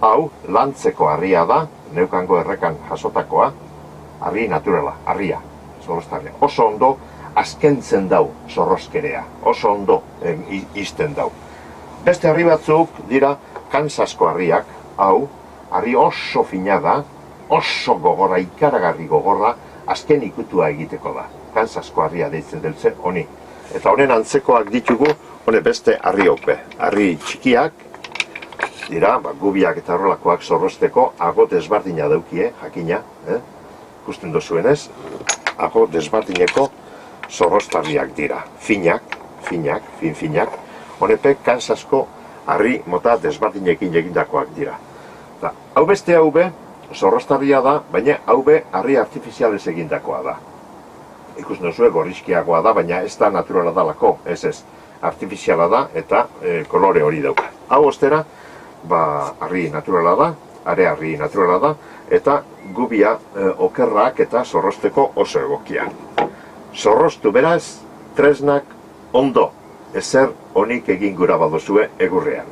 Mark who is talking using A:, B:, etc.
A: Hau, lantzeko harria da, neukango errekan jasotakoa, harri naturala, harria, zorrostarria. Oso ondo azkentzen dau zorroskerea, oso ondo izten dau. Beste harri batzuk dira Kansasko harriak, hau, harri oso fina da, oso gogorra, ikaragarri gogorra, azken ikutua egiteko da. Kansasko harria deitzen dutze, honi. Eta honen antzekoak ditugu, hone beste harriok be. Harri txikiak, dira, gubiak eta horrelakoak zorrosteko, ago desbardina daukie, jakina, ikusten dozuenez, ago desbardineko zorrostarriak dira. Finak, fin-finak, honepek Kansasko harri mota desbardinekin egindakoak dira. Hau beste hau be, zorrostarria da, baina hau be harri artifizialez egindakoa da. Ikusten duzue gorrizkiagoa da, baina ez da naturala dalako, ez, artifiziala da eta kolore hori dauka. Hau ostera, harri naturala da, harri naturala da, eta gubia okerrak eta zorrosteko oso egokia. Zorrostu beraz, tresnak ondo, ezer honik egin gura badozue egurrean.